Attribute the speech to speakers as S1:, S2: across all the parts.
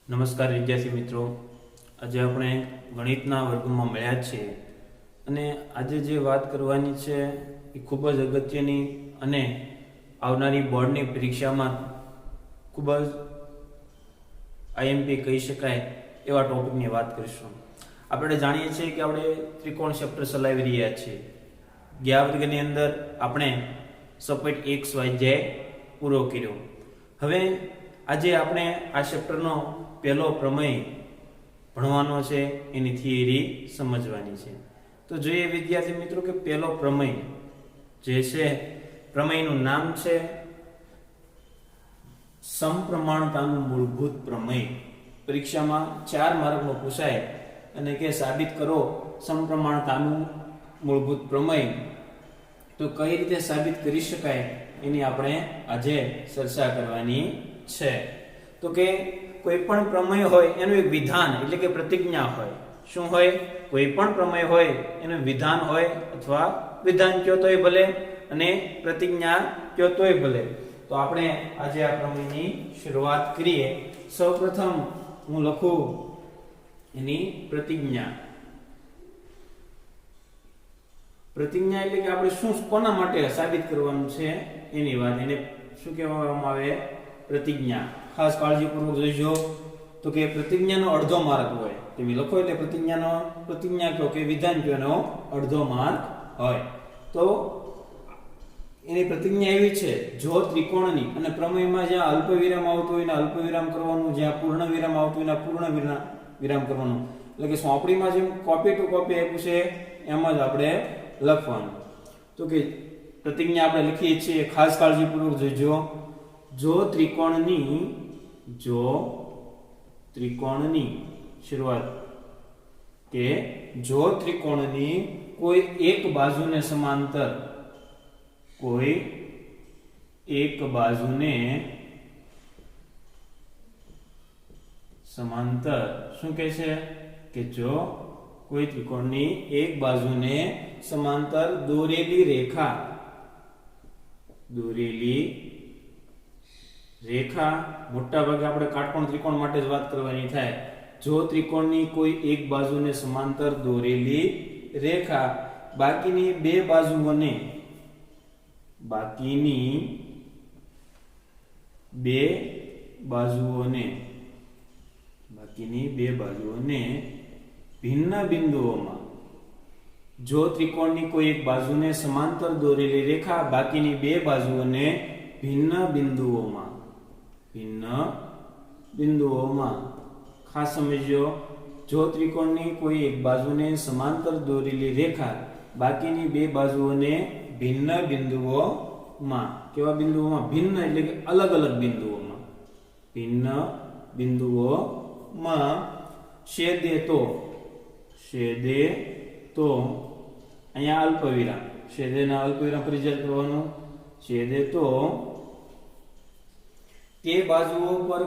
S1: નમસ્કાર વિદ્યાર્થી મિત્રો, આજે આપણે ગણિતના વર્ગમાં મળ્યા છીએ અને આજે જે વાત કરવાની છે એ ખૂબ જ અગત્યની અને આવનારી બોર્ડની પરીક્ષામાં ખૂબ જ આઈએમપી કહી શકાય એવા ટોપિકની વાત કરીશું. આપણે જાણીએ છીએ કે આપણે ત્રિકોણ ચેપ્ટર ચલાવી રહ્યા છીએ. ગયા વર્ગની અંદર આપણે સપાટ XYZ પૂરો કર્યો. હવે આજે આપણે આ ચેપ્ટરનો પહેલો પ્રમેય ભણવાનો છે, એની થિયરી સમજવાની છે. તો જોઈએ વિદ્યાર્થી મિત્રો કે પહેલો પ્રમેય જે છે, પ્રમેયનું નામ છે સમપ્રમાણતાનું મૂળભૂત પ્રમેય. પરીક્ષામાં 4 માર્કનો પૂછાય અને કે સાબિત કરો સમપ્રમાણતાનું મૂળભૂત પ્રમેય. તો કઈ રીતે સાબિત કરી શકાય એની આપણે આજે ચર્ચા કરવાની છે. તો કે કોઈ પણ પ્રમેય હોય એનું એક વિધાન એટલે કે પ્રતિજ્ઞા હોય. શું હોય? કોઈ પણ પ્રમેય હોય એનું વિધાન હોય, અથવા વિધાન કયો તોય ભલે અને પ્રતિજ્ઞા કયો તોય ભલે. તો આપણે આજે આ પ્રમેયની શરૂઆત કરીએ. સૌપ્રથમ હું લખું એની પ્રતિજ્ઞા. પ્રતિજ્ઞા એટલે કે આપણે શું કોના માટે સાબિત કરવાનું છે એની વાત, એને શું કહેવામાં આવે? પ્રતિજ્ઞા. ખાસ કાળજીપૂર્વક જોઈજો. તો કે પ્રતિજ્ઞાનો અડધો માર્ક હોય, તમે લખો એટલે પ્રતિજ્ઞા કહો કે વિધાન કહો એનો અડધો માર્ક હોય. તો એની પ્રતિજ્ઞા એવી છે, જો ત્રિકોણની અને પ્રમેયમાં જ્યાં અલ્પવિરામ આવતું હોય ને અલ્પવિરામ કરવાનું, જ્યાં પૂર્ણ વિરામ આવતું હોય ને પૂર્ણ વિરામ કરવાનું. એટલે કે સોંપડીમાં જેમ કોપી ટુ કોપી આપ્યું છે એમ જ આપણે લખવાનું. તો કે પ્રતિજ્ઞા આપણે લખીએ છીએ, ખાસ કાળજીપૂર્વક જોઈજો. જો ત્રિકોણની શરૂઆત કે જો ત્રિકોણની કોઈ એક બાજુને સમાંતર શું કહે છે કે જો કોઈ ત્રિકોણની એક બાજુને સમાંતર દોરેલી રેખા, મોટા ભાગે આપણે કાટકોણ ત્રિકોણ માટે જ વાત કરવાની થાય. જો ત્રિકોણની કોઈ એક બાજુને સમાંતર દોરેલી રેખા બાકીની બે બાજુઓને ભિન્ન બિંદુઓમાં, જો ત્રિકોણની કોઈ એક બાજુને સમાંતર દોરેલી રેખા બાકીની બે બાજુઓને ભિન્ન બિંદુઓમાં ખાસ સમજો. જો ત્રિકોણની કોઈ એક બાજુને સમાંતર દોરેલી રેખા બાકીની બે બાજુઓને ભિન્ન બિંદુઓમાં, કેવા બિંદુઓમાં? ભિન્ન એટલે કે અલગ અલગ બિંદુઓમાં છેદે તો અહીંયા અલ્પવિરામ, છેદેના અલ્પવિરામ ફરજિયાત કરવાનું. છેદે તો તે બાજુઓ પર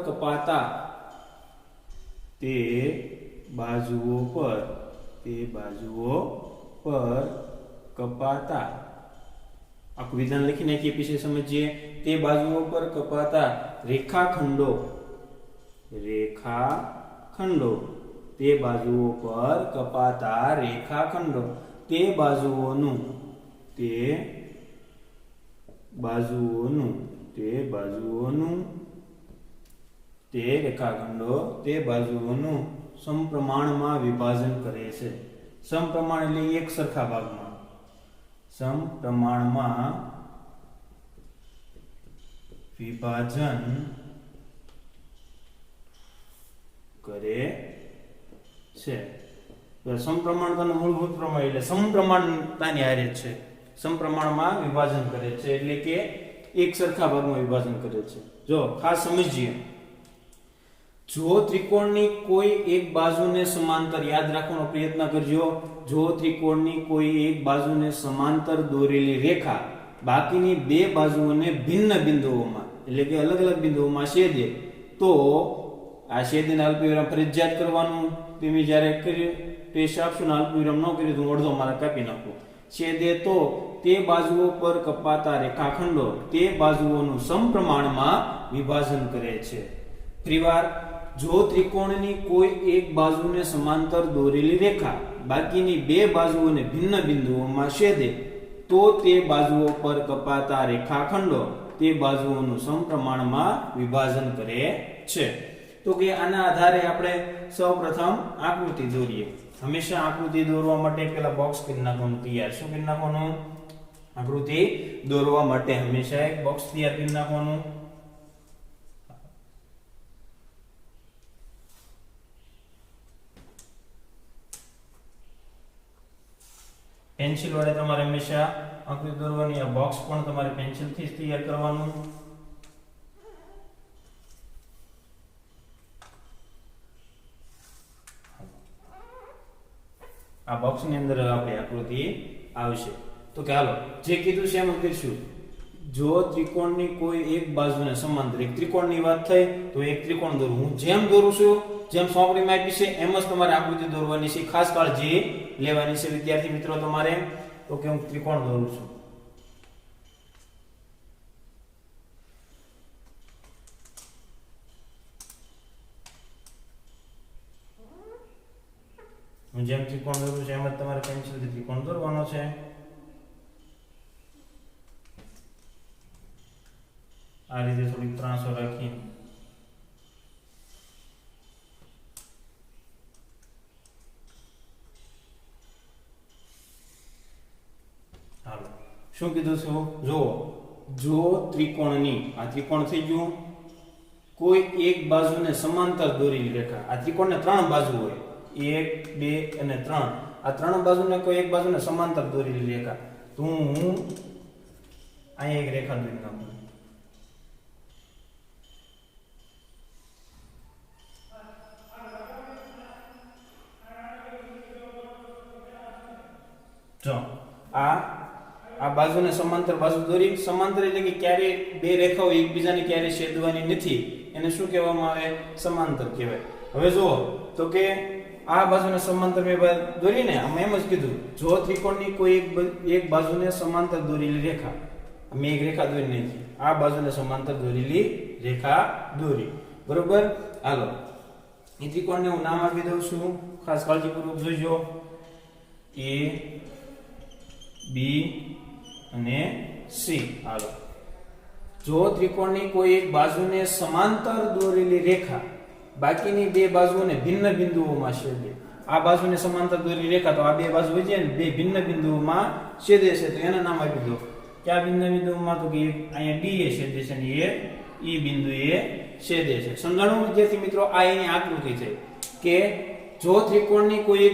S1: કપાતા આખું વિધાન લખી નાખીએ, પછી સમજીએ. તે બાજુઓ પર કપાતા રેખાખંડો, તે બાજુઓ પર કપાતા રેખાખંડો, તે બાજુઓનું તે રેખાખંડો તે બાજુઓનું સમપ્રમાણમાં વિભાજન કરે છે. સમપ્રમાણ એટલે એક સરખા ભાગમાં, સમપ્રમાણમાં વિભાજન કરે છે. સમપ્રમાણતાનું મૂળભૂત પ્રમેય એટલે સમપ્રમાણતાની હારે છે. સમપ્રમાણમાં વિભાજન કરે છે એટલે કે એક સરખા ભાગમાં વિભાજન કરે છે. જો ખાસ સમજીએ, જો ત્રિકોણની કોઈ એક બાજુને સમાંતર, યાદ રાખવાનો પ્રયત્ન કરજો. જો ત્રિકોણની કોઈ એક બાજુને સમાંતર દોરેલી રેખા બાકીની બે બાજુઓને ભિન્ન બિંદુઓમાં એટલે કે અલગ અલગ બિંદુઓમાં છેદે તો આ છેદને અલ્પવિરામ ફરજિયાત કરવાનું. તમે જ્યારે ટેસ્ટ આપશો ને અલ્પવિરામ ન કર્યું તો અડધો માર્ક કાપી નાખો. છેદે તો તે બાજુઓ પર કપાતા રેખાખંડો તે બાજુઓનું સમપ્રમાણમાં વિભાજન કરે છે. ફરીવાર, જો ત્રિકોણની કોઈ એક બાજુને સમાંતર દોરેલી રેખા બાકીની બે બાજુઓને ભિન્ન બિંદુઓમાં છેદે તો તે બાજુઓ પર કપાતા રેખાખંડો તે બાજુઓનું સમપ્રમાણમાં વિભાજન કરે છે. તો કે આના આધારે આપણે સૌપ્રથમ આકૃતિ દોરીએ. હંમેશા આકૃતિ દોરવા માટે પહેલા બોક્સ કરી નાખવાનું તૈયાર. શું કરી નાખવાનું? આકૃતિ દોરવા માટે હંમેશા એક બોક્સ તૈયાર કરી નાખવાનું. પેન્સિલ વડે તમારે હંમેશા આકૃતિ દોરવાની. આ બોક્સ પણ તમારે પેન્સિલ થી જ તૈયાર કરવાનું. આ બોક્સ ની અંદર આપણી આકૃતિ આવશે. તો કે હાલો જે કીધું છે એમ કરીશું. જો ત્રિકોણની કોઈ એક બાજુને સમાંતર, એક ત્રિકોણની વાત થઈ તો એક ત્રિકોણ દોરું. હું જેમ દોરું છું, જેમ સોંપણીમાં આપી છે એમ જ તમારે આકૃતિ દોરવાની છે. ખાસ કાળજી લેવાની છે વિદ્યાર્થી મિત્રો તમારે. તો કે હું ત્રિકોણ દોરું છું. હું જેમ ત્રિકોણ દોરું છું એમ જ તમારે પેન્સિલથી ત્રિકોણ દોરવાનો છે. આ રીતે થોડીક ત્રાંસો રાખી હાલો શું કીધું છું? જો ત્રિકોણની, આ ત્રિકોણ થઈ ગયું, કોઈ એક બાજુને સમાંતર દોરેલી રેખા, આ ત્રિકોણને ત્રણ બાજુ હોય, 1 2 અને 3, આ ત્રણ બાજુને કોઈ એક બાજુને સમાંતર દોરેલી રેખા. તો હું અહીંયા એક રેખા દોરી નાખું. જો આ બાજુને સમાંતર બાજુ દોરી. સમાંતર એટલે કે ક્યારે બે રેખાઓ એકબીજાને ક્યારે છેદવાની નથી, એને શું કહેવામાં આવે? સમાંતર કહેવાય. હવે જુઓ તો કે આ બાજુને સમાંતર મેં દોરીને આમાં એમ જ કીધું, જો ત્રિકોણની કોઈ એક બાજુને સમાંતર દોરેલી રેખા, મેં એક રેખા દોરી નથી, આ બાજુને સમાંતર દોરેલી રેખા દોરી. બરોબર? હાલો એ ત્રિકોણને હું નામ આપી દઉં છું. ખાસ કાળજીપૂર્વક જોઈજો. A B અને C. હાલો જો ત્રિકોણની કોઈ એક બાજુને સમાંતર દોરેલી રેખા બાકીની બે બાજુઓને ભિન્ન બિંદુઓમાં છેદે. આ બાજુને સમાંતર દોરેલી રેખા તો આ બે બાજુ વચ્ચે બે ભિન્ન બિંદુઓમાં છેદે છે, તો એના નામ આપી દો. કયા ભિન્ન બિંદુઓમાં? તો કે અહીંયા D એ છેદે છે અને E બિંદુએ છેદે છે. સમજાણું વિદ્યાર્થી મિત્રો? આ એની આકૃતિ છે કે જો ત્રિકોણની કોઈ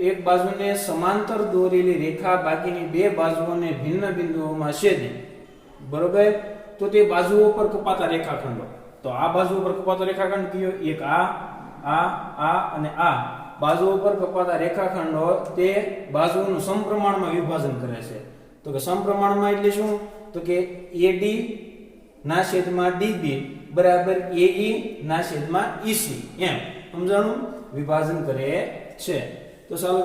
S1: એક બાજુને સમાંતર દોરેલી રેખા બાકીની બે બાજુઓને ભિન્ન બિંદુઓમાં છેદે, બરોબર, તો તે બાજુઓ પર કપાતા રેખાખંડો. તો આ બાજુ પર કપાતો રેખાખંડ કયો? એક આ અને આ બાજુઓ પર કપાતા રેખાખંડો તે બાજુઓનું સમપ્રમાણમાં વિભાજન કરે છે. તો કે સમપ્રમાણમાં એટલે શું? તો કે AD ના છેદમાં DB બરાબર AE ના છેદમાં EC. એમ સમજાણું? વિભાજન કરે છે. તો ચાલો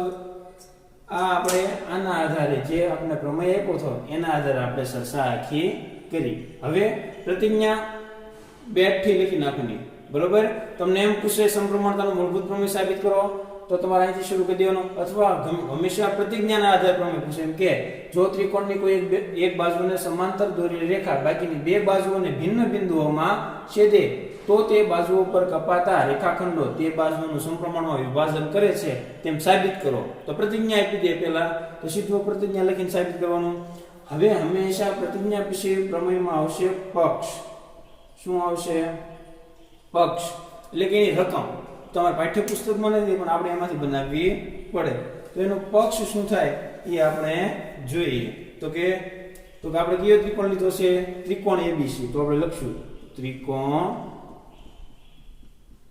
S1: આ આપણે આના આધારે જે આપણે પ્રમેય આપ્યો હતો એના આધારે આપણે ચર્ચા આખી કરી. હવે પ્રતિજ્ઞા બેઠી લખી નાખવાની. બરોબર? તમને એમ પૂછે સમપ્રમાણતાનું મૂળભૂત પ્રમેય સાબિત કરો, તો તમારે અહીંથી શરૂ કરી દેવાનો. અથવા હંમેશા પ્રતિજ્ઞાના આધારે પ્રમેય પૂછે એમ કે જો ત્રિકોણની કોઈ એક બાજુને સમાંતર દોરેલી રેખા બાકીની બે બાજુઓને ભિન્ન બિંદુઓમાં છેદે તો તે બાજુઓ પર કપાતા રેખાખંડો તે બાજુઓનું સમપ્રમાણમાં વિભાજન કરે છે તેમ સાબિત કરો. તો પ્રતિજ્ઞા આપી દે પહેલા, તો સીધું પ્રતિજ્ઞા લખીને સાબિત કરવાનું. હવે હંમેશા પ્રતિજ્ઞા પછી પ્રમેયમાં આવશે પક્ષ. શું આવશે? પક્ષ એટલે કે એની રકમ. તમારા પાઠ્યપુસ્તકમાં નથી પણ આપણે એમાંથી બનાવવી પડે. તો એનો પક્ષ શું થાય એ આપણે જોઈએ. તો કે આપણે કયો ત્રિકોણ લીધો છે? ત્રિકોણ ABC. તો આપણે લખશું ત્રિકોણ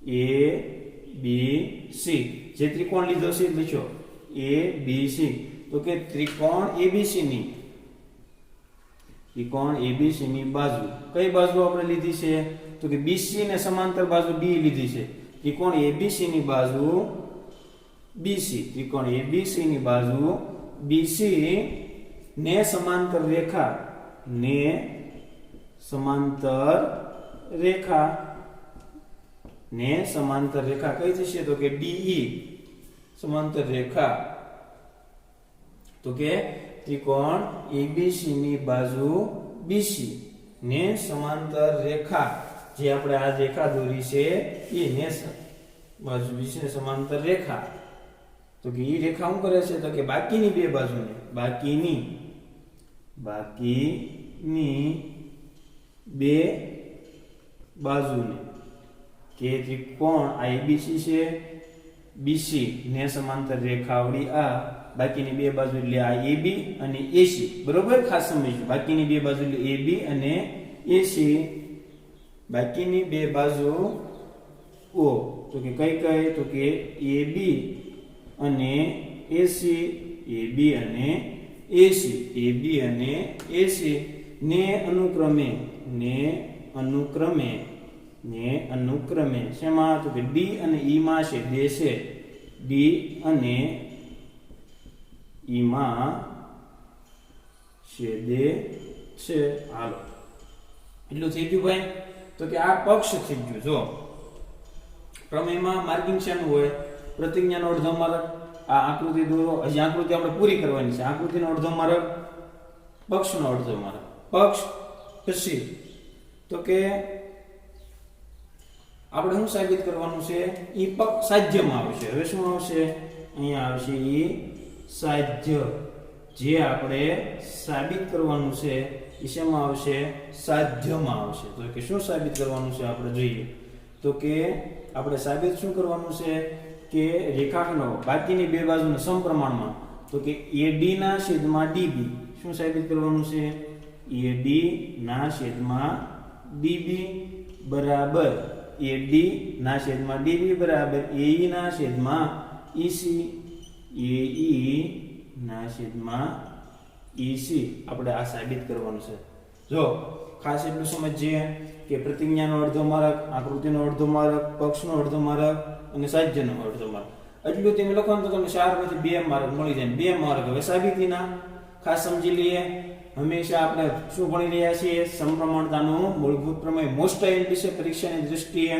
S1: ABC. જે ત્રિકોણ લીધો છે લખો ABC. તો કે ત્રિકોણ ABC ની બાજુ, કઈ બાજુ આપણે લીધી છે? તો કે BC ને સમાંતર બાજુ B લીધી છે. ત્રિકોણ ABC ની બાજુ BC, ત્રિકોણ ABC ની બાજુ BC ને સમાંતર રેખા ને સમાંતર રેખા કઈ થશે તો કે ડીઈ સમાંતર રેખા તો કે ત્રિકોણ એબીસી ની બાજુ બીસી ને સમાંતર રેખા જે આપણે આ રેખા દોરી છે એ ને બાજુ બીસી ને સમાંતર રેખા તો કે એ રેખા શું કરે છે તો કે બાકીની બે બાજુને બાકીની બે બાજુને કે ત્રિકોણ આ એબીસી છે બીસી ને સમાંતર રેખા આવડી આ બાકીની બે બાજુ એટલે આ એબી અને એસી બરોબર ખાસ સમજીશું બાકીની બે બાજુ એટલે એબી અને એસી બાકીની બે બાજુ ઓ તો કે કઈ કઈ તો કે એબી અને એસી એબી અને એસી ને અનુક્રમે શેમાં તો કે ડી અને ઈ માં છે બે છે ડી અને ઈ માં છેદે છે હાલો એટલું થઈ ગયું ભાઈ તો કે આ પક્ષ થઈ ગયું જો પ્રમેયમાં માર્કિંગ શેનું હોય પ્રતિજ્ઞાનો અડધો માર્ક આ આકૃતિ દોરો હજી આકૃતિ આપણે પૂરી કરવાની છે આકૃતિનો અડધો માર્ક પક્ષનો અડધો માર્ક પક્ષ પછી તો કે આપણે શું સાબિત કરવાનું છે ઈ પક્ષ સાધ્યમાં આવશે હવે શું આવશે અહીંયા આવશે ઈ સાધ્ય જે આપણે સાબિત કરવાનું છે એ શેમાં આવશે સાધ્યમાં આવશે તો કે શું સાબિત કરવાનું છે આપણે જોઈએ તો કે આપણે સાબિત શું કરવાનું છે કે રેખાખંડો બાકીની બે બાજુના સમપ્રમાણમાં તો કે AD ના છેદમાં DB શું સાબિત કરવાનું છે AD ના છેદમાં DB બરાબર AD ના છેદમાં DB બરાબર AE ના છેદમાં EC AE ના છેદમાં EC આપણે આ સાબિત કરવાનું છે જો ખાસ એટલું સમજીએ કે પ્રતિજ્ઞાનો અડધો માર્ક આકૃતિનો અડધો માર્ક પક્ષનો અડધો માર્ક અને સાધ્યનો અડધો માર્ક એટલું તમે લખો તો તમને 4 માંથી 2 માર્ક મળી જાય 2 માર્ક હવે સાબિતીના ખાસ સમજી લઈએ હંમેશા આપણે શું ભણી રહ્યા છીએ સમપ્રમાણતાનું મૂળભૂત પ્રમેય મોસ્ટ આઈએમપી છે પરીક્ષાની દૃષ્ટિએ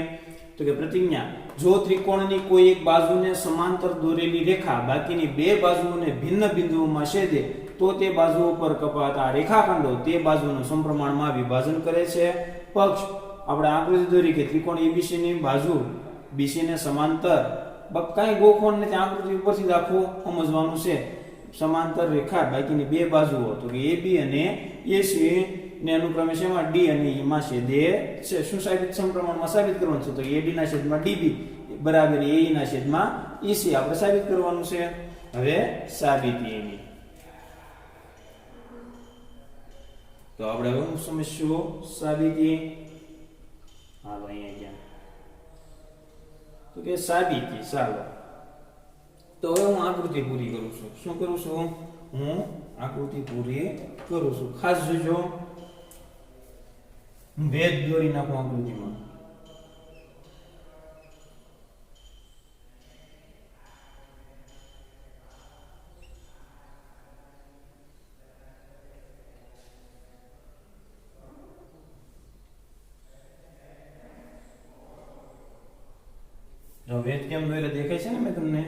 S1: તો કે પ્રતિજ્ઞા જો ત્રિકોણની કોઈ એક બાજુને સમાંતર દોરેલી રેખા બાકીની બે બાજુઓને ભિન્ન બિંદુઓમાં છેદે તો તે બાજુઓ પર કપાતા રેખાખંડો તે બાજુનું સમપ્રમાણમાં વિભાજન કરે છે પક્ષ આપણે આકૃતિ દોરી કે ત્રિકોણ ABC ની બાજુ BC ને સમાંતર કાંઈ ગોખવાનું નથી આકૃતિ ઉપરથી જ આખું સમજવાનું છે સમાંતર રેખા બાકીની બે બાજુઓ તો કે AB અને AC ને અનુક્રમે શેમાં D અને E માં છેદે છે શું સાબિત સમપ્રમાણમાં સાબિત કરવાનું છે તો AD ના છેદમાં DB બરાબર AE ના છેદમાં EC આપણે સાબિત કરવાનું છે હવે સાબિતી એની તો આપણે હવે સમજશું સાબિતી હાલો અહીંયા ગયા તો કે સાબિતી ચાલો તો હવે હું આકૃતિ પૂરી કરું છું શું કરું છું હું આકૃતિ પૂરી કરું છું ખાસ જોજો હું ભેદ દોરી નાખું આકૃતિમાં ભેદ કેમ દોરે દેખાય છે ને મેં તમને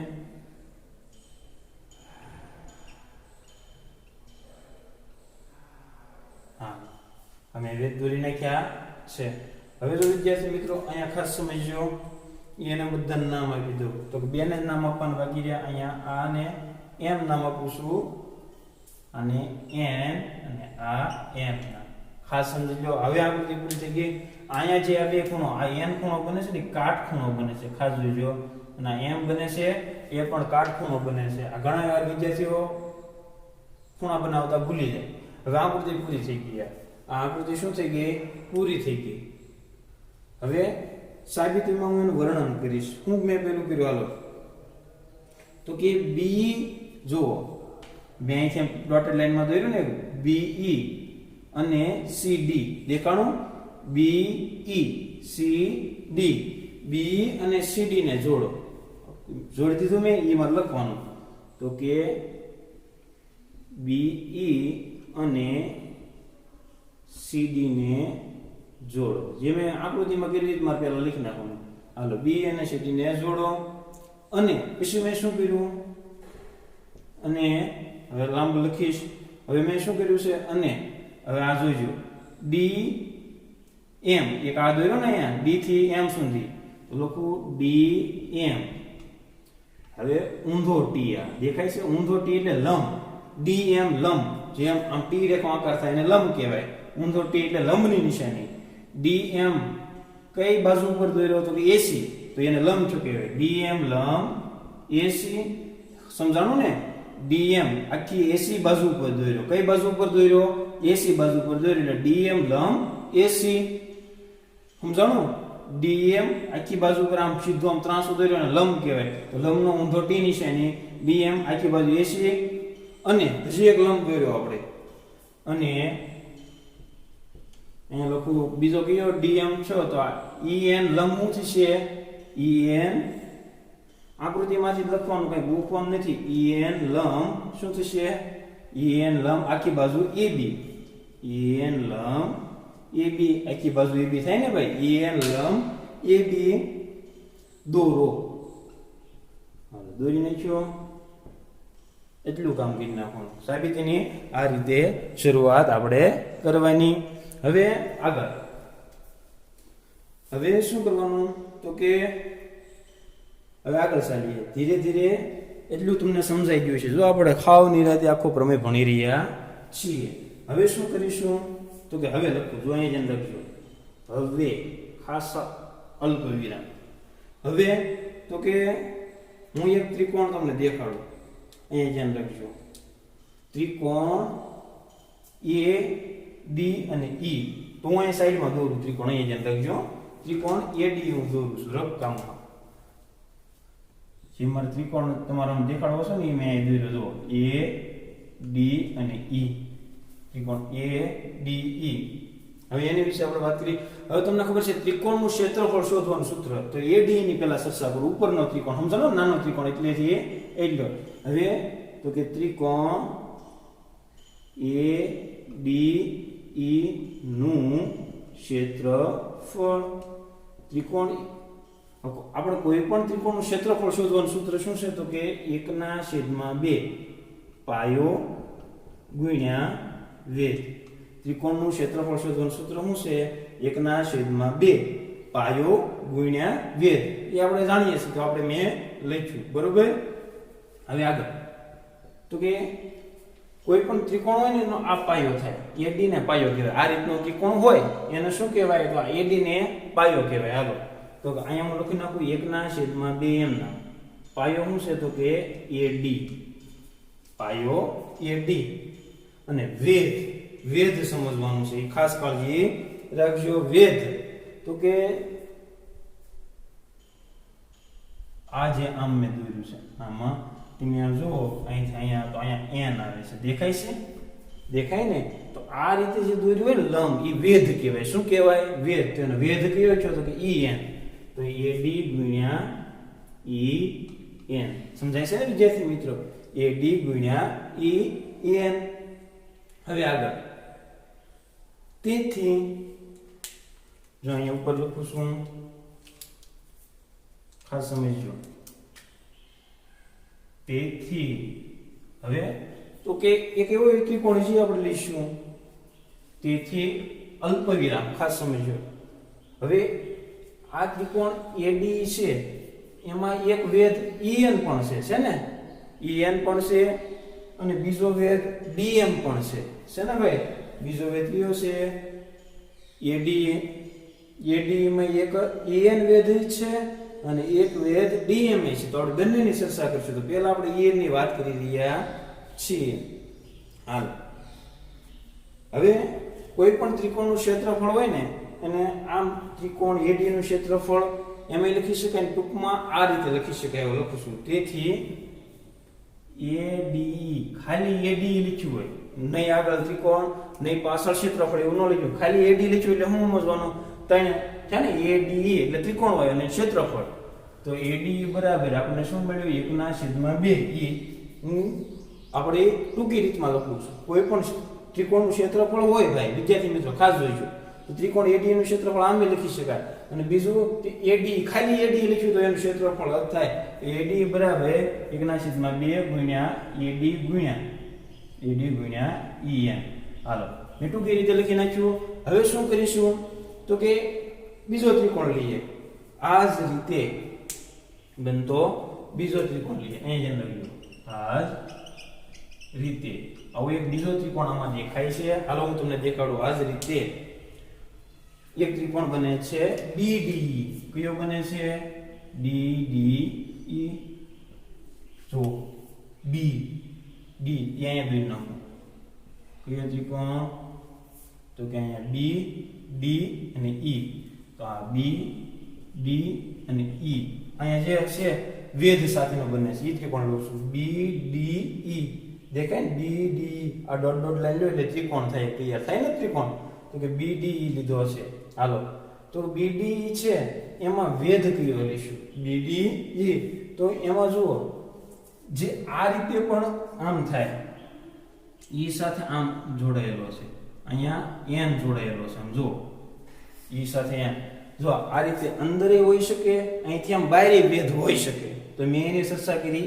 S1: હા અમે ભેદ દોરી નાખ્યા છે હવે જો વિદ્યાર્થી મિત્રો અહીંયા ખાસ સમજજો એને બધાનું નામ આપી દો તો કે બેને નામ આપવાનું બાકી રહ્યા અહીંયા આ ને એમ નામ આપું છું અને એન અને આ એમ ખાસ સમજી લો હવે આકૃતિ પૂરી થઈ ગઈ અહીંયા જે આ બે ખૂણો આ એન ખૂણો બને છે ને કાટ ખૂણો બને છે ખાસ જોજો અને એમ બને છે એ પણ કાટ ખૂણો બને છે આ ઘણા વાર વિદ્યાર્થીઓ ખૂણા બનાવતા ભૂલી જાય હવે આકૃતિ પૂરી થઈ ગઈ આ આકૃતિ શું થઈ ગઈ પૂરી થઈ ગઈ હવે સાબિતીમાં હું એનું વર્ણન કરીશ હું મેં પેલું કર્યું હાલો તો કે બી જુઓ મેં અહીંથી ડોટેડ લાઈનમાં દોર્યું ને BE અને CD દેખાણું BE CD BE અને CD ને જોડો જોડી દીધું મેં એ માં લખવાનું તો કે BE અને CD ને જોડો જે મેં આકૃતિમાં કરી દીધી મારે પહેલા લખી નાખવાનું હાલો બી અને સી ડી ને જોડો અને પછી મેં શું કર્યું અને હવે લાંબુ લખીશ હવે મેં શું કર્યું છે અને હવે આ જોઈજો ડી એમ એક આ દોર્યો ને અહીંયા ડી થી એમ સુધી તો લખું ડી એમ હવે ઊંધો ટી આ દેખાય છે ઊંધો ટી એટલે લંબ ડી એમ લંબ જેમ આમ ટી રેખો આકાર થાય એને લંબ કહેવાય ઊંધો ટી એટલે લંબની નિશાની ડી એમ કઈ બાજુ ઉપર દોર્યો તો કે એસી તો એને લંબ શું કહેવાય ડી એમ લંબ એસી સમજાણું ને ડી એમ આખી એસી બાજુ ઉપર દોર્યો કઈ બાજુ ઉપર દોર્યો એસી બાજુ ઉપર દોર્યો એટલે ડી એમ લંબ એસી સમજાણું ડી એમ આખી બાજુ પર આમ સીધો આમ ત્રાંસો દોર્યો અને લંબ કહેવાય તો લંબનો ઊંધો ટી નિશાની ડી એમ આખી બાજુ એસી અને હજી એક લંબ દોર્યો આપણે અને અહીંયા લખું બીજો કયો ડી એમ છો તો આ ઈ એન લંબ શું થશે ઈ એન આકૃતિમાંથી લખવાનું કઈ ગોખવાનું નથી ઈ એન લંબ શું થશે ઈ એન લંબ આખી બાજુ એબી ઈ એન લંબ એબી આખી બાજુ એબી થાય ને ભાઈ ઈ એન લંબ એબી દોરો હાલો દોરી નાખ્યો એટલું કામ કરી નાખવાનું સાબિતીની આ રીતે શરૂઆત આપણે કરવાની હવે આગળ હવે શું કરવાનું તો કે હવે આગળ ચાલીએ ધીરે ધીરે એટલું તમને સમજાઈ ગયું છે જો આપણે ખાવ નિરાતે આખો પ્રમેય ભણી રહ્યા છીએ હવે શું કરીશું તો કે હવે લખું જો અહીંયા જેમ લખજો હવે ખાસ અલ્પ વિરામ હવે તો કે હું એક ત્રિકોણ તમને દેખાડું અહીંયા જેમ લખજો ત્રિકોણ એ ડી અને ઈ તો હું અહીં સાઈડમાં દોરું ત્રિકોણ અહીંયા જેમ લખજો ત્રિકોણ એ ડી હું દોરું છું રફ કામમાં જે મારે ત્રિકોણ તમારે દેખાડવો છે ને એ મેં અહીં દોર્યો જો એ ડી અને ઈ ત્રિકોણ એ ડી ઈ હવે એની વિશે આપણે વાત કરી હવે તમને ખબર છે ત્રિકોણનું ક્ષેત્રફળ શોધવાનું સૂત્ર તો એ ડી ની પહેલા ચર્ચા કરું ઉપરનો ત્રિકોણ સમજાણો નાનો ત્રિકોણ એટલે એટલો હવે તો કે ત્રિકોણ એ ડી ઈ નું ક્ષેત્રફળ ત્રિકોણ આપણે કોઈ પણ ત્રિકોણનું ક્ષેત્રફળ શોધવાનું સૂત્ર શું છે તો કે 1/2 પાયો ગુણ્યા વેધ ત્રિકોણનું ક્ષેત્રફળ શોધવાનું સૂત્ર શું છે 1/2 પાયો ગુણ્યા વેધ એ આપણે જાણીએ છીએ તો આપણે મેં લખ્યું બરોબર હવે આગળ તો કે કોઈ પણ ત્રિકોણ હોય ને એનો આ પાયો થાય એડી ને પાયો કહેવાય આ રીતનો ત્રિકોણ હોય એને શું કહેવાય તો આ એડી ને પાયો કહેવાય હાલો તો અહીંયા હું લખી નાખું 1/2 એમ ના પાયો શું છે તો કે એડી પાયો એડી અને વેધ વેધ સમજવાનું છે ખાસ કાળજી રાખજો વેધ તો કે આ જે આમ મેં દોર્યું છે આમાં તમે જો અહીંથી અહીંયા તો અહીંયા એન આવે છે દેખાય છે દેખાય ને તો આ રીતે જે દોર્યું હોય ને લંબ એ વેધ કહેવાય શું કહેવાય વેધ તો એનો વેધ કયો છે તો કે ઈ એન તો એડી ગુણ્યા ઈ એન સમજાય છે ને વિદ્યાર્થી મિત્રો એડી ગુણ્યા ઈ એન હવે આગળ તેથી જો અહીંયા ઉપર લખું છું ખાસ સમજજો તેથી હવે તો કે એક એવો ત્રિકોણ છે આપણે લઈશું તેથી અલ્પ વિરામ ખાસ સમજજો હવે આ ત્રિકોણ એડી છે એમાં એક વેધ ઈએન પણ છે ને ઈએન પણ છે અને બીજો વેધ ડીએમ પણ છે ને ભાઈ બીજો વેધ કયો છે એડી માં એક ઈએન વેધ છે અને એક વેધ ડીએમ છે તો આપણે બંનેની ચર્ચા કરશું તો પહેલા આપણે ઈએન ની વાત કરી રહ્યા છીએ હાલ હવે કોઈ પણ ત્રિકોણનું ક્ષેત્રફળ હોય ને અને આમ ત્રિકોણ એડી નું ક્ષેત્રફળ એમાં લખી શકાય ટૂંકમાં આ રીતે લખી શકાય એવું લખું છું તેથી એડી ખાલી એડી લખ્યું હોય નહીં આગળ ત્રિકોણ નહીં પાછળ ક્ષેત્રફળ એવું ન લખ્યું ખાલી એડી લખ્યું એટલે શું સમજવાનું ત્રણ છે ને એડી એટલે ત્રિકોણ હોય અને ક્ષેત્રફળ તો એડી બરાબર આપણે શું મળ્યું 1/2 એ હું આપણે ટૂંકી રીતમાં લખું છું કોઈ પણ ત્રિકોણનું ક્ષેત્રફળ હોય ભાઈ વિદ્યાર્થી મિત્રો ખાસ જોઈજો તો ત્રિકોણ એડી નું ક્ષેત્રફળ આમ લખી શકાય અને બીજું એડી ખાલી એડી લખ્યું તો એનું ક્ષેત્રફળ થાય એડી બરાબર 1/2 ગુણ્યા એડી ગુણ્યા en હાલો મેં ટૂંકી રીતે લખી નાખ્યું હવે શું કરીશું તો કે બીજો ત્રિકોણ લઈએ આ જ રીતે બનતો બીજો ત્રિકોણ લઈએ અહીં જેમ લખ્યું આ જ રીતે આવો એક બીજો ત્રિકોણ આમાં દેખાય છે હાલો હું તમને દેખાડું આ જ રીતે એક ત્રિકોણ બને છે BDE કયો બને છે DDE જો B D અહીંયા દોરી નાખો કયો ત્રિકોણ તો કે અહીંયા B D અને E તો આ B D અને E અહીંયા જે છે વેધ સાથેનો બને છે એ ત્રિકોણ લઉં છું B D E દેખાય ને D D આ ડોટ ડોટ લાઈન લો એટલે ત્રિકોણ થાય ક્લિયર થાય ને ત્રિકોણ તો કે BDE લીધો છે હાલો તો BDE છે એમાં વેધ કયો લઈશું BDE તો એમાં જુઓ જે આ રીતે પણ આમ થાય E સાથે આમ જોડાયેલો છે અહીંયા n જોડાયેલો છે આમ જો E સાથે n જો આ રીતે અંદરે હોઈ શકે અહીંથી આમ બહાર વેધ હોઈ શકે તો મેં એની ચર્ચા કરી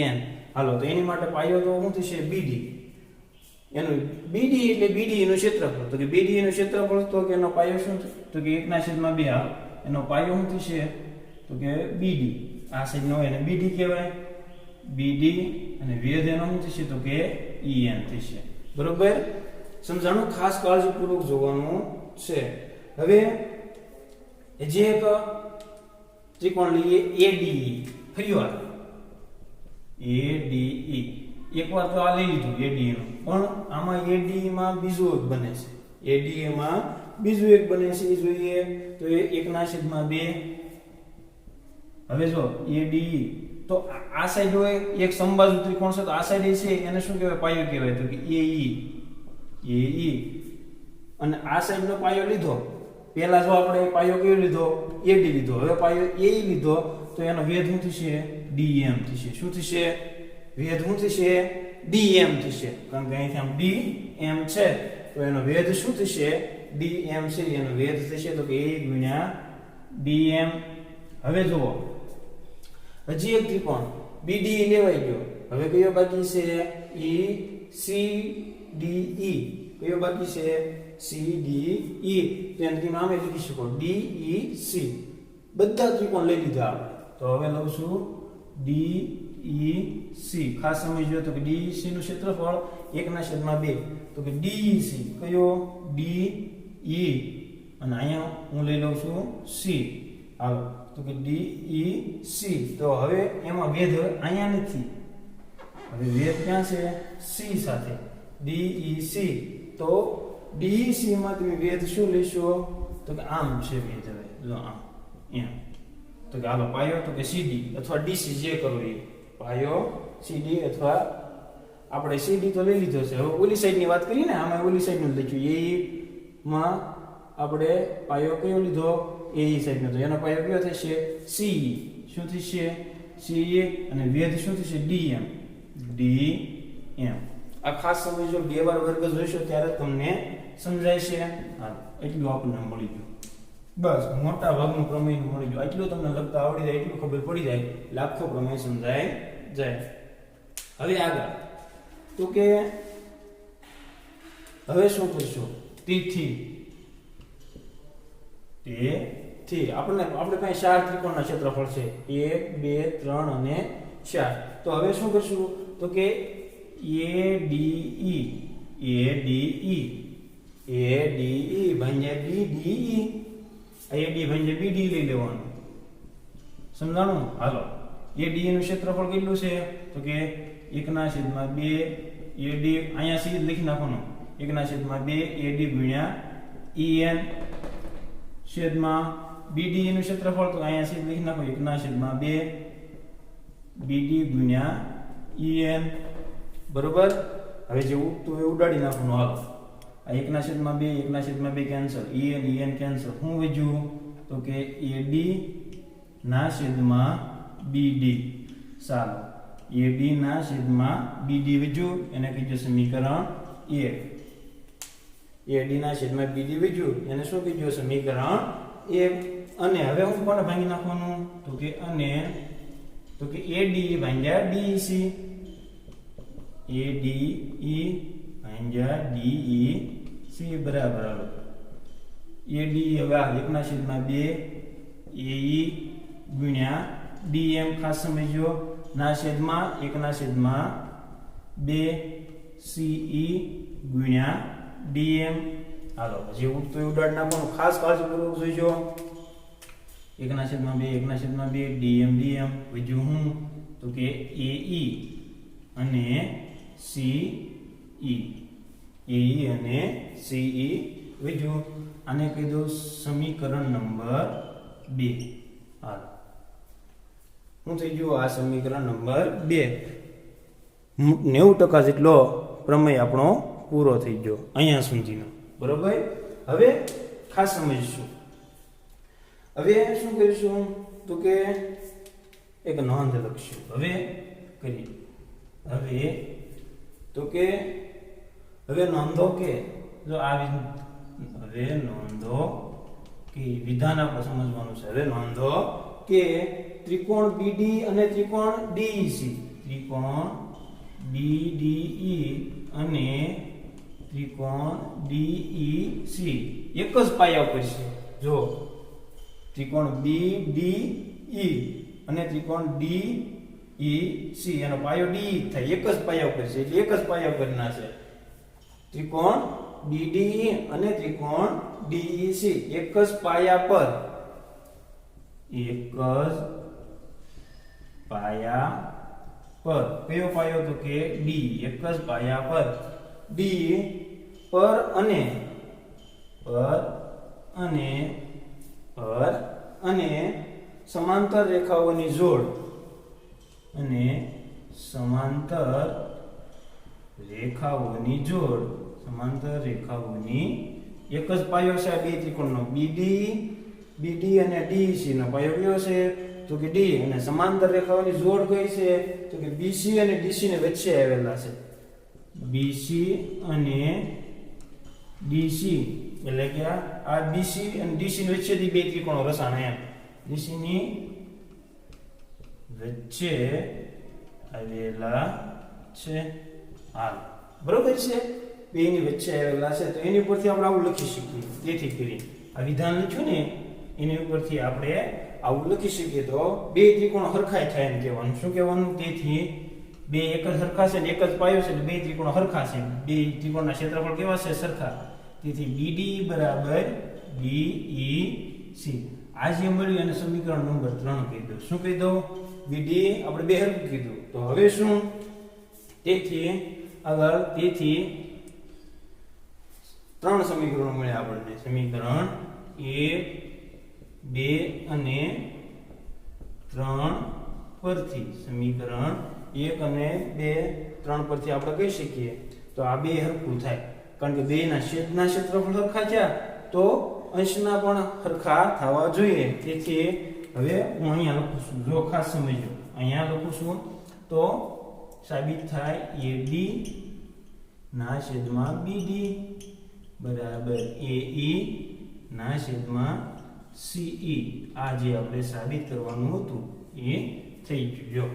S1: en હાલો તો એની માટે પાયો તો શું થશે BD એનું BD એટલે BD નું ક્ષેત્રફળ તો કે BD નું ક્ષેત્રફળ તો કે એનો પાયો શું તો કે 1/2 એનો પાયો શું થશે તો કે BD આ સાઈડ નો એને BD કહેવાય BD અને વેધ એનો શું થશે તો કે en થશે બરોબર સમજાણું ખાસ કાળજીપૂર્વક જોવાનું છે હવે જે એક ત્રિકોણ લઈએ ADE ફરીવાર ADE એકવાર તો આ લઈ લીધું ADE નું પણ આમાં ADE માં બીજું એક બને છે ADE માં બીજું એક બને છે એ જોઈએ તો એ 1/2 હવે જો ADE તો આ સાઈડ હોય એક સમબાજુ ત્રિકોણ છે તો આ સાઈડ છે એને શું કહેવાય પાયો કહેવાય તો કે AE અને આ સાઈડ નો પાયો લીધો પહેલા જો આપણે પાયો કયો લીધો AD લીધો હવે પાયો AE લીધો તો એનો વેધ શું થશે DM થશે શું થશે વેધ શું થશે DM થશે કારણ કે અહીંથી આમ DM છે તો એનો વેધ શું થશે DM છે એનો વેધ થશે તો કે AE ગુણ્યા DM હવે જુઓ હજી એક ત્રિકોણ BDE લેવાઈ ગયો હવે કયો બાકી છે CDE કયો બાકી છે CDE તો એનું નામ લખી શકો DEC બધા ત્રિકોણ લઈ લીધા તો હવે લઉં છું DEC ખાસ સમજજો તો કે DEC નું ક્ષેત્રફળ 1/2 તો કે DEC કયો DE અને અહીંયા હું લઈ લઉં છું C હાલો તો કે DEC તો હવે એમાં વેધ અહીંયા નથી હવે વેધ ક્યાં છે C સાથે DEC તો DEC માં તમે વેધ શું લેશો તો કે આમ છે વેધ હવે જો આમ એમ તો કે હાલો પાયો તો કે CD અથવા DC જે કરો એ પાયો CD અથવા આપણે CD તો લઈ લીધો છે હવે ઓલી સાઈડ ની વાત કરી ને આમાં ઓલી સાઈડ નું લખ્યું AE માં આપણે પાયો કયો લીધો AE સાઈડ નો તો એનો પાયો કયો થશે CE શું થશે CE અને વેધ શું થશે DM આ ખાસ સમજો બે વાર વર્ગ જોઈશો ત્યારે તમને સમજાય છે હા એટલું આપણને મળી ગયું બસ મોટા ભાગનું પ્રમેય મળી ગયું એટલું તમને લખતા આવડી જાય એટલું ખબર પડી જાય લાખો પ્રમેય સમજાય જાય હવે આગળ તો કે હવે શું કરશું તેથી આપણે પાસે 4 ત્રિકોણના ક્ષેત્રફળ છે 1 2 3 અને 4 તો હવે શું કરશું તો કે ADE ભાંગ્યા BDE AD ભાંગ્યા BD લઈ લેવાનું સમજાણું હાલો ADE નું ક્ષેત્રફળ કેટલું છે તો કે 1/2 AD અહીંયા સીધું લખી નાખવાનું 1/2 AD ગુણ્યા EN છેદમાં BD નું ક્ષેત્રફળ તો અહીંયા સીધું લખી નાખો 1/2 BD ગુણ્યા EN બરોબર હવે જે ઉડતું એ ઉડાડી નાખવાનું હાલો આ 1/2 કેન્સલ EN કેન્સલ શું વધ્યું તો કે AD ના છેદમાં BD ચાલો AD ના છેદમાં BD વધ્યું એને કીધું સમીકરણ 1 AD ના છેદમાં BD બીજું એને શું કીધું સમીકરણ 1 અને હવે હું કોને ભાંગી નાખવાનું તો કે AD ભાંગ્યા DEC ADE ભાંગ્યા DEC બરાબર AD હવે 1/2 AE ગુણ્યા DM ખાસ સમજો ના છેદમાં 1/2 CE ગુણ્યા DM હાલો પછી ઉડતો ઉડાડ નાખવાનું ખાસ કાળજીપૂર્વક જોઈજો 1/2 DM બીજું હું તો કે AE અને CE અને CE બીજું આને કહી દો સમીકરણ નંબર 2 હાલો હું થઈ ગયું આ સમીકરણ નંબર 2 90% જેટલો પ્રમેય આપણો પૂરો થઈ ગયો અહીંયા સુધીનો બરોબર હવે ખાસ સમજીશું હવે શું કરીશું તો કે એક નોંધ લખશું હવે કરી હવે નોંધો કે જો આ હવે નોંધો કે વિધાન આપણે સમજવાનું છે હવે નોંધો કે ત્રિકોણ BD અને ત્રિકોણ DEC ત્રિકોણ BDE અને ત્રિકોણ DEC એક જ પાયા ઉપર છે જો ત્રિકોણ BDE અને ત્રિકોણ DEC એનો પાયો D થાય એક જ પાયા ઉપર છે એટલે એક જ પાયા પરના છે ત્રિકોણ BDE અને ત્રિકોણ DEC એક જ પાયા પર કયો પાયો તો કે D એક જ પાયા પર D પર અને સમાંતર રેખાઓની જોડ સમાંતર રેખાઓની એક જ પાયો છે બે ત્રિકોણનો BD અને DEC નો પાયો કયો છે તો કે D અને સમાંતર રેખાઓની જોડ કઈ છે તો કે BC અને DC ને વચ્ચે આવેલા છે BC અને DC એટલે કે આ BC અને DC ની વચ્ચેથી બે ત્રિકોણો રચાણા એમ BC ની વચ્ચે આવેલા છે હાલ બરોબર છે બે ની વચ્ચે આવેલા છે તો એની ઉપરથી આપણે આવું લખી શકીએ તેથી કરી આ વિધાન લખ્યું ને એની ઉપરથી આપણે આવું લખી શકીએ તો બે ત્રિકોણ હરખાય થાય એમ કહેવાનું શું કહેવાનું તેથી બે એક જ હરખા છે ને એક જ પાયો છે એટલે બે ત્રિકોણ હરખા છે બે ત્રિકોણના ક્ષેત્રફળ કેવા છે સરખા તેથી BD બરાબર DEC આ જે મળ્યું એને સમીકરણ નંબર 3 કહી દો શું કહી દો BD આપણે બે હરખું કીધું તો હવે શું તેથી આગળ તેથી ત્રણ સમીકરણો મળ્યા આપણને સમીકરણ 1 2 અને 3 પરથી સમીકરણ 1 અને 2 3 પરથી આપણે કહી શકીએ તો આ બે હરખું થાય કારણ કે બેના છેદના ક્ષેત્રફળ હરખા થયા તો અંશના પણ હરખા થવા જોઈએ તેથી હવે હું અહીંયા લખું છું જો ખાસ સમજો અહીંયા લખું છું તો સાબિત થાય AD ના છેદમાં BD બરાબર AE ના છેદમાં CE આ જે આપણે સાબિત કરવાનું હતું એ થઈ ગયું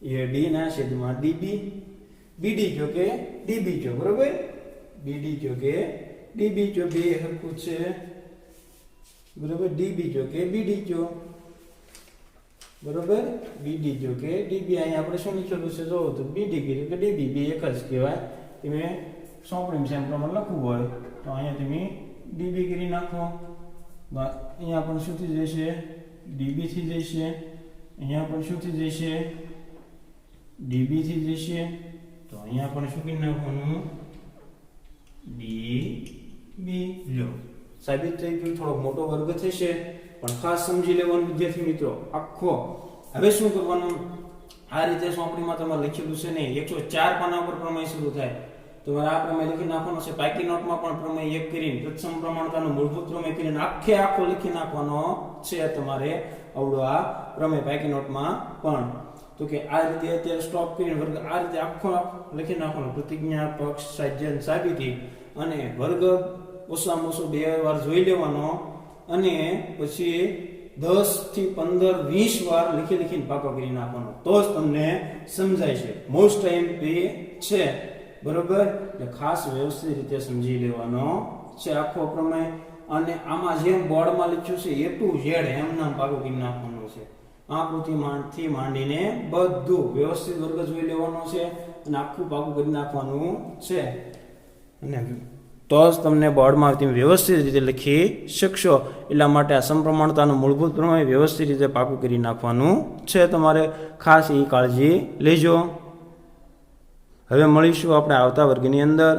S1: AD ના છેદમાં DB BD જો કે DB જો બરોબર BD જો કે DB જો બે હરખું છે બરોબર DB જો કે BD જો બરોબર BD જો કે DB અહીં આપણે શું લખેલું છે જો તો BD કીધું કે DB બે એક જ કહેવાય તમે સોંપણી છે એમ પ્રમાણે લખવું હોય તો અહીંયા તમે DB કરી નાખો અહીંયા પણ શું થઈ જશે DB થઈ જશે અહીંયા પણ શું થઈ જશે DB થઈ જશે તો અહીંયા પણ શું કરી નાખવાનું DB લો સાબિત થઈ ગયું થોડો મોટો વર્ગ થશે પણ ખાસ સમજી લેવાનું વિદ્યાર્થી મિત્રો આખો હવે શું કરવાનું આ રીતે સોંપણીમાં તમારે લખેલું છે ને 104 પાના પર પ્રમેય શરૂ થાય તો આ પ્રમેય લખી નાખવાનો છે પાકી નોટમાં પણ પ્રમેય એક કરીને તત્સમ પ્રમાણતાનો મૂળભૂત પ્રમેય કરીને આખો લખી નાખવાનો છે તમારે આવડો આ પ્રમેય પાકી નોટમાં પણ તો કે આ રીતે અત્યારે સ્ટોપ કરીને વર્ગ આ રીતે આખો લખી નાખવાનો પ્રતિજ્ઞા પક્ષ સાધ્ય સાબિતી અને વર્ગ ઓછામાં ઓછો 2 વાર જોઈ લેવાનો અને પછી 10 થી 15 20 વાર લખીને પાકો કરી નાખવાનો, તો જ તમને સમજાય છે. મોસ્ટ ટાઈમ છે, બરોબર. એટલે ખાસ વ્યવસ્થિત રીતે સમજી લેવાનો છે આખો પ્રમેય. અને આમાં જેમ બોર્ડમાં લખ્યું છે A to Z એમ નામ પાકો કરી નાખવાનું છે. આકૃતિથી માંડીને બધું વ્યવસ્થિત વર્ગ જોઈ લેવાનો છે અને આખું પાકું કરી નાખવાનું છે. અને તો જ તમને બોર્ડમાં તમે વ્યવસ્થિત રીતે લખી શકશો. એટલા માટે આ સમપ્રમાણતાનું મૂળભૂત પ્રમેય વ્યવસ્થિત રીતે પાકું કરી નાખવાનું છે. તમારે ખાસ એ કાળજી લેજો. હવે મળીશું આપણે આવતા વર્ગની અંદર.